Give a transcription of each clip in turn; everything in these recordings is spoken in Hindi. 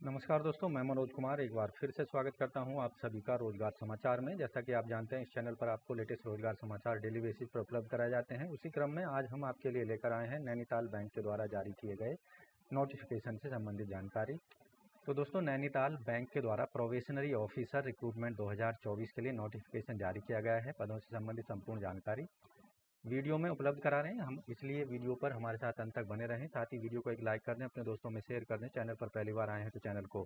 नमस्कार दोस्तों, मैं मनोज कुमार एक बार फिर से स्वागत करता हूं आप सभी का रोजगार समाचार में। जैसा कि आप जानते हैं, इस चैनल पर आपको लेटेस्ट रोजगार समाचार डेली बेसिस पर उपलब्ध कराए जाते हैं। उसी क्रम में आज हम आपके लिए लेकर आए हैं नैनीताल बैंक के द्वारा जारी किए गए नोटिफिकेशन से संबंधित जानकारी। तो दोस्तों, नैनीताल बैंक के द्वारा प्रोबेशनरी ऑफिसर रिक्रूटमेंट 2024 के लिए नोटिफिकेशन जारी किया गया है। पदों से संबंधित संपूर्ण जानकारी वीडियो में उपलब्ध करा रहे हैं हम, इसलिए वीडियो पर हमारे साथ अंत तक बने रहें। साथ ही वीडियो को एक लाइक कर दें, अपने दोस्तों में शेयर कर दें। चैनल पर पहली बार आए हैं तो चैनल को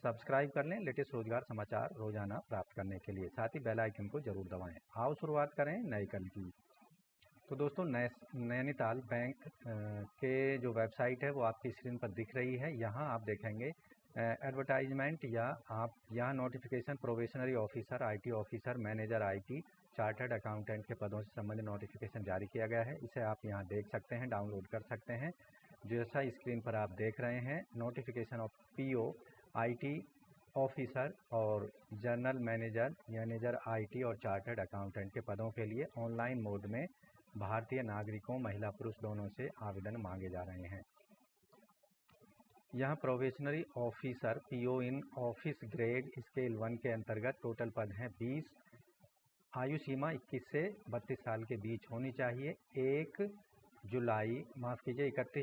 सब्सक्राइब कर लें लेटेस्ट रोजगार समाचार रोजाना प्राप्त करने के लिए। साथ ही बेल आइकन को जरूर दबाएं। आओ शुरुआत करें नए कल की। तो दोस्तों, नैनीताल बैंक के जो वेबसाइट है वो आपकी स्क्रीन पर दिख रही है। यहाँ आप देखेंगे एडवर्टाइजमेंट या आप यहाँ notification probationary officer, IT officer, manager IT, chartered accountant के पदों से संबंधित नोटिफिकेशन जारी किया गया है। इसे आप यहाँ देख सकते हैं, डाउनलोड कर सकते हैं। जैसा स्क्रीन पर आप देख रहे हैं, notification of PO, IT officer और जनरल मैनेजर आईटी और चार्टर्ड अकाउंटेंट के पदों के लिए ऑनलाइन मोड में भारतीय नागरिकों, महिला पुरुष दोनों से आवेदन मांगे जा रहे हैं। यहाँ probationary officer PO in office grade scale 1 के अंतर्गत टोटल पद हैं 20। आयु सीमा 21 से 32 साल के बीच होनी चाहिए। 31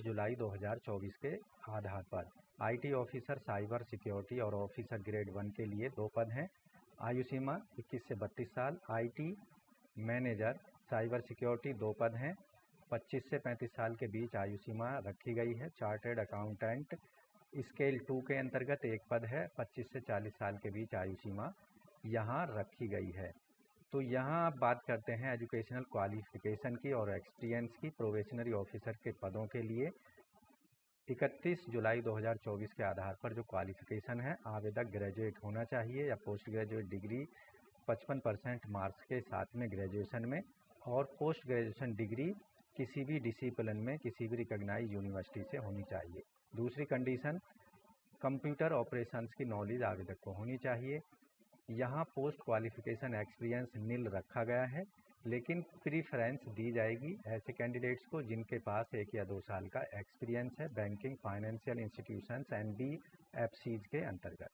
जुलाई 2024 के आधार पर। आईटी ऑफिसर साइबर सिक्योरिटी और ऑफिसर ग्रेड 1 के लिए 2 पद हैं। आयु सीमा 21 से 32 साल। आईटी मैनेजर साइबर सिक्योरिटी 2 पद हैं। 25 से 35 साल के बीच आयु सीमा रखी गई है। चार्टर्ड अकाउंटेंट स्केल 2 के अंतर्गत 1 पद है। 25 से 40 साल के बीच आयु सीमा यहाँ रखी गई है। तो यहाँ आप बात करते हैं एजुकेशनल क्वालिफिकेशन की और एक्सपीरियंस की। प्रोबेशनरी ऑफिसर के पदों के लिए 31 जुलाई 2024 के आधार पर जो क्वालिफिकेशन है, आवेदक ग्रेजुएट होना चाहिए या पोस्ट ग्रेजुएट डिग्री 55% मार्क्स के साथ में ग्रेजुएशन में, और पोस्ट ग्रेजुएशन डिग्री किसी भी डिसिप्लिन में किसी भी रिकॉग्नाइज यूनिवर्सिटी से होनी चाहिए। दूसरी कंडीशन, कंप्यूटर ऑपरेशंस की नॉलेज आवेदक को होनी चाहिए। यहाँ पोस्ट क्वालिफिकेशन एक्सपीरियंस नील रखा गया है, लेकिन प्रीफरेंस दी जाएगी ऐसे कैंडिडेट्स को जिनके पास 1 या 2 साल का एक्सपीरियंस है बैंकिंग, फाइनेंशियल इंस्टीट्यूशंस, एनबीएफसीज के अंतर्गत।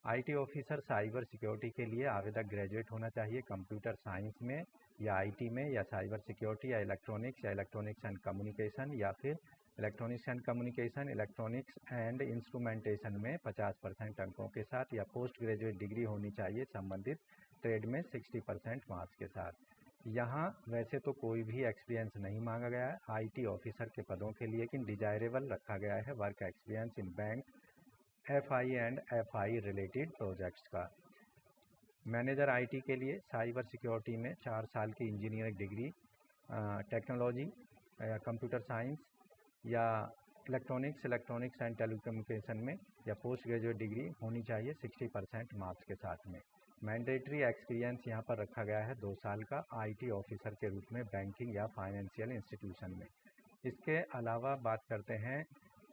आईटी ऑफिसर साइबर सिक्योरिटी के लिए आवेदक ग्रेजुएट होना चाहिए कंप्यूटर साइंस में या आईटी में या साइबर सिक्योरिटी या इलेक्ट्रॉनिक्स एंड कम्युनिकेशन या फिर इलेक्ट्रॉनिक्स एंड इंस्ट्रूमेंटेशन में 50% अंकों के साथ, या पोस्ट ग्रेजुएट डिग्री होनी चाहिए संबंधित ट्रेड में 60% मार्क्स के साथ। यहाँ वैसे तो कोई भी एक्सपीरियंस नहीं मांगा गया है आईटी ऑफिसर के पदों के लिए, लेकिन डिजायरेबल रखा गया है work experience in bank, FI and FI related projects का। मैनेजर आईटी के लिए साइबर सिक्योरिटी में 4 साल की engineering degree, technology, computer science या इलेक्ट्रॉनिक्स एंड टेलीकम्युनिकेशन में या पोस्ट ग्रेजुएट डिग्री होनी चाहिए 60% मार्क्स के साथ में। मैंडेटरी एक्सपीरियंस यहाँ पर रखा गया है 2 साल का आईटी ऑफिसर के रूप में बैंकिंग या फाइनेंशियल इंस्टीट्यूशन में। इसके अलावा बात करते हैं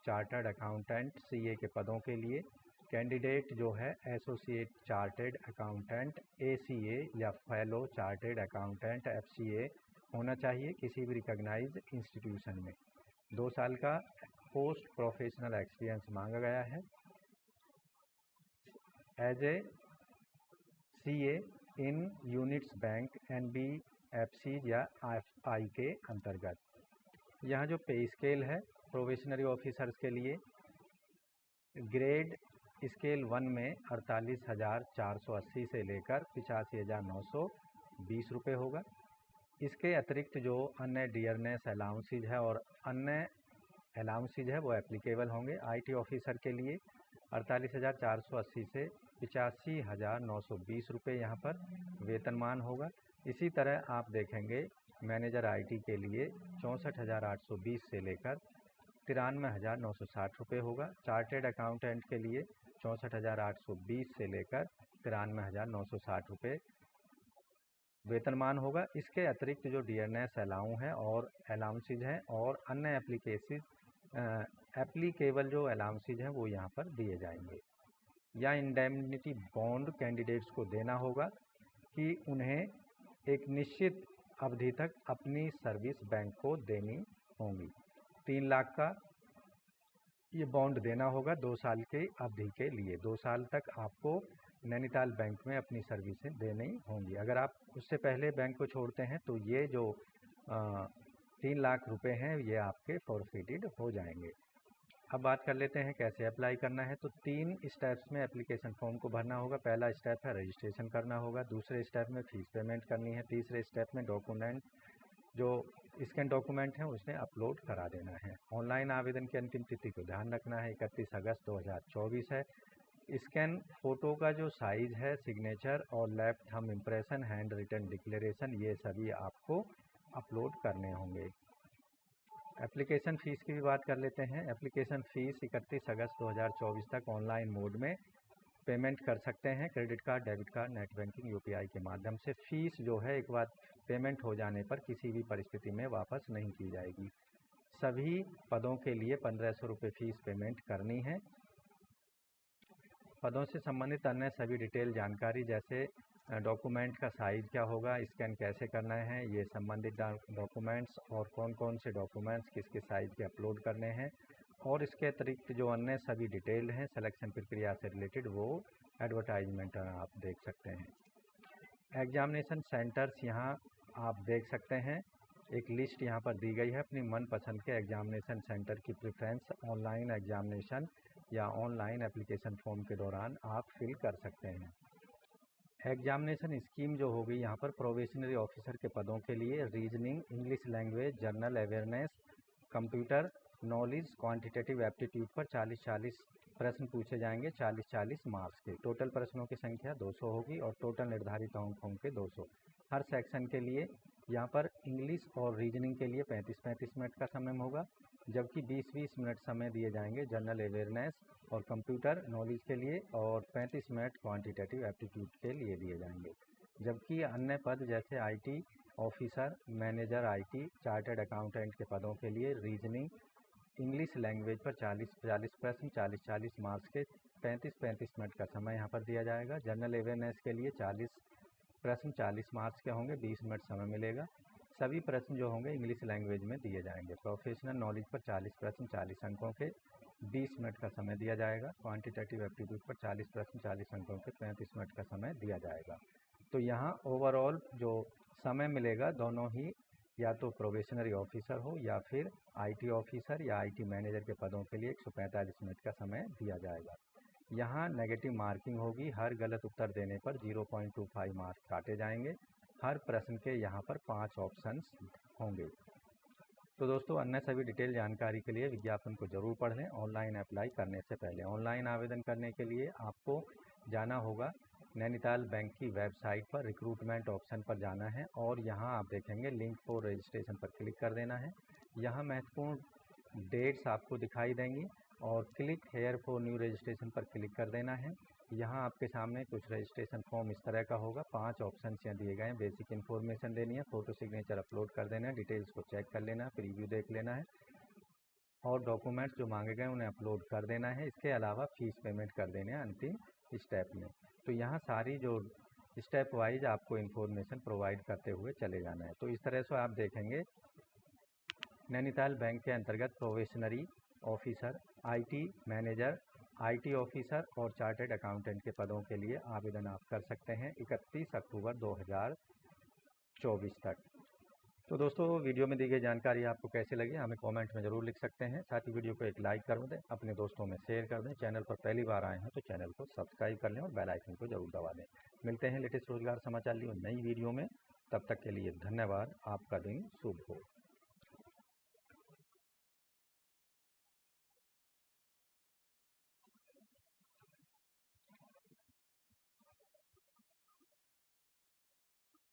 चार्टर्ड अकाउंटेंट सीए के पदों के लिए। कैंडिडेट जो है एसोसिएट चार्टर्ड अकाउंटेंट एसीए या फेलो चार्टर्ड अकाउंटेंट एफसीए होना चाहिए किसी भी रिकॉग्नाइज्ड इंस्टीट्यूशन में। 2 साल का पोस्ट प्रोफेशनल एक्सपीरियंस मांगा गया है as a CA in units bank, NBFC या एफआई के अंतर्गत। यहाँ जो पे स्केल है प्रोबेशनरी ऑफिसर्स के लिए, ग्रेड स्केल 1 में 48,480 से लेकर 85,920 रुपये होगा। इसके अतिरिक्त जो अन्य डियरनेस अलाउंसेज है और अन्य अलाउंसेज है वो एप्लीकेबल होंगे। आईटी ऑफिसर के लिए 48,480 से 85,920 रुपये यहाँ पर वेतनमान होगा। इसी तरह आप देखेंगे मैनेजर आईटी के लिए 64,820 से लेकर 93,960 रुपये होगा। चार्टेड अकाउंटेंट के लिए 64,820 से लेकर 93,960 रुपये वेतनमान होगा। इसके अतिरिक्त जो डियरनेस अलाउंसेज हैं और अन्य एप्लीकेबल जो अलाउंसेज हैं वो यहाँ पर दिए जाएंगे। या इंडेमनिटी बॉन्ड कैंडिडेट्स को देना होगा कि उन्हें एक निश्चित अवधि तक अपनी सर्विस बैंक को देनी होंगी। 3 लाख का ये बॉन्ड देना होगा 2 साल की अवधि के लिए। 2 साल तक आपको नैनीताल बैंक में अपनी सर्विसें देनी होंगी। अगर आप उससे पहले बैंक को छोड़ते हैं तो ये जो 3 लाख रुपए हैं ये आपके फॉरफिटेड हो जाएंगे। अब बात कर लेते हैं कैसे अप्लाई करना है। तो 3 स्टेप्स में एप्लीकेशन फॉर्म को भरना होगा। पहला स्टेप है रजिस्ट्रेशन करना होगा, दूसरे स्टेप में फ़ीस पेमेंट करनी है, तीसरे स्टेप में डॉक्यूमेंट जो स्कैन डॉक्यूमेंट हैं उसने अपलोड करा देना है। ऑनलाइन आवेदन की अंतिम तिथि को ध्यान रखना है 31 अगस्त 2024 है। स्कैन फ़ोटो का जो साइज़ है, सिग्नेचर और left thumb impression, handwritten declaration, ये सभी आपको अपलोड करने होंगे। एप्लीकेशन फ़ीस की भी बात कर लेते हैं। एप्लीकेशन फ़ीस 31 अगस्त 2024 तक ऑनलाइन मोड में पेमेंट कर सकते हैं, credit card, debit card, net banking, UPI के माध्यम से। फ़ीस जो है एक बार पेमेंट हो जाने पर किसी भी परिस्थिति में वापस नहीं की जाएगी। सभी पदों के लिए 1500 रुपये फ़ीस पेमेंट करनी है। पदों से संबंधित अन्य सभी डिटेल जानकारी जैसे डॉक्यूमेंट का साइज़ क्या होगा, स्कैन कैसे करना है, ये संबंधित डॉक्यूमेंट्स और कौन कौन से डॉक्यूमेंट्स किस किस साइज़ के अपलोड करने हैं, और इसके अतिरिक्त जो अन्य सभी डिटेल हैं सिलेक्शन प्रक्रिया से रिलेटेड वो एडवर्टाइजमेंट आप देख सकते हैं। एग्जामिनेशन सेंटर्स यहाँ आप देख सकते हैं, एक लिस्ट यहाँ पर दी गई है। अपनी मनपसंद के एग्जामिनेशन सेंटर की प्रेफरेंस ऑनलाइन एग्जामिनेशन या ऑनलाइन एप्लीकेशन फॉर्म के दौरान आप फिल कर सकते हैं। एग्जामिनेशन स्कीम जो होगी यहाँ पर प्रोबेशनरी ऑफिसर के पदों के लिए reasoning, English language, general awareness, computer knowledge, quantitative aptitude पर 40-40 प्रश्न पूछे जाएंगे, 40-40 मार्क्स के। टोटल प्रश्नों की संख्या 200 होगी और टोटल निर्धारित अंक होंगे 200 हर सेक्शन के लिए। यहाँ पर इंग्लिश और रीजनिंग के लिए 35-35 मिनट का समय होगा, जबकि 20-20 मिनट समय दिए जाएंगे जनरल अवेयरनेस और कंप्यूटर नॉलेज के लिए, और 35 मिनट क्वांटिटेटिव एप्टीट्यूड के लिए दिए जाएंगे। जबकि अन्य पद जैसे IT officer, manager IT, chartered accountant के पदों के लिए रीजनिंग, इंग्लिश लैंग्वेज पर 40-40 प्रश्न, 40-40 मार्क्स के 35-35 मिनट का समय यहाँ पर दिया जाएगा। जनरल अवेयरनेस के लिए 40 प्रश्न 40 मार्क्स के होंगे, 20 मिनट समय मिलेगा। सभी प्रश्न जो होंगे इंग्लिश लैंग्वेज में दिए जाएंगे। प्रोफेशनल नॉलेज पर 40 प्रश्न 40 अंकों के 20 मिनट का समय दिया जाएगा। क्वांटिटेटिव एप्टीट्यूड पर 40 प्रश्न 40 अंकों के 35 मिनट का समय दिया जाएगा। तो यहाँ ओवरऑल जो समय मिलेगा दोनों ही, या तो प्रोबेशनरी ऑफिसर हो या फिर आईटी ऑफिसर या आईटी मैनेजर के पदों के लिए 145 मिनट का समय दिया जाएगा। यहाँ नेगेटिव मार्किंग होगी, हर गलत उत्तर देने पर 0.25 मार्क्स काटे जाएंगे। हर प्रश्न के यहाँ पर 5 ऑप्शंस होंगे। तो दोस्तों अन्य सभी डिटेल जानकारी के लिए विज्ञापन को जरूर पढ़ लें ऑनलाइन अप्लाई करने से पहले। ऑनलाइन आवेदन करने के लिए आपको जाना होगा नैनीताल बैंक की वेबसाइट पर, रिक्रूटमेंट ऑप्शन पर जाना है और यहाँ आप देखेंगे लिंक फॉर रजिस्ट्रेशन पर क्लिक कर देना है। यहाँ महत्वपूर्ण डेट्स आपको दिखाई देंगी और click here for new registration पर क्लिक कर देना है। यहाँ आपके सामने कुछ रजिस्ट्रेशन फॉर्म इस तरह का होगा, 5 ऑप्शन यहाँ दिए गए हैं। बेसिक इन्फॉर्मेशन देनी है, फ़ोटो सिग्नेचर अपलोड कर देना है, डिटेल्स को चेक कर लेना है, प्रीव्यू देख लेना है और डॉक्यूमेंट्स जो मांगे गए उन्हें अपलोड कर देना है। इसके अलावा फ़ीस पेमेंट कर देने हैं अंतिम स्टेप में। तो यहाँ सारी जो स्टेप वाइज आपको इन्फॉर्मेशन प्रोवाइड करते हुए चले जाना है। तो इस तरह से आप देखेंगे नैनीताल बैंक के अंतर्गत probationary officer, IT manager, IT officer और चार्टर्ड अकाउंटेंट के पदों के लिए आवेदन आप कर सकते हैं 31 अक्टूबर 2024 तक। तो दोस्तों वीडियो में दी गई जानकारी आपको कैसे लगी हमें कमेंट में ज़रूर लिख सकते हैं। साथ ही वीडियो को एक लाइक कर दें, अपने दोस्तों में शेयर कर दें। चैनल पर पहली बार आए हैं तो चैनल को सब्सक्राइब कर लें और बेल आइकन को जरूर दबा दें। मिलते हैं लेटेस्ट रोजगार समाचार लिए नई वीडियो में, तब तक के लिए धन्यवाद। आपका दिन शुभ हो।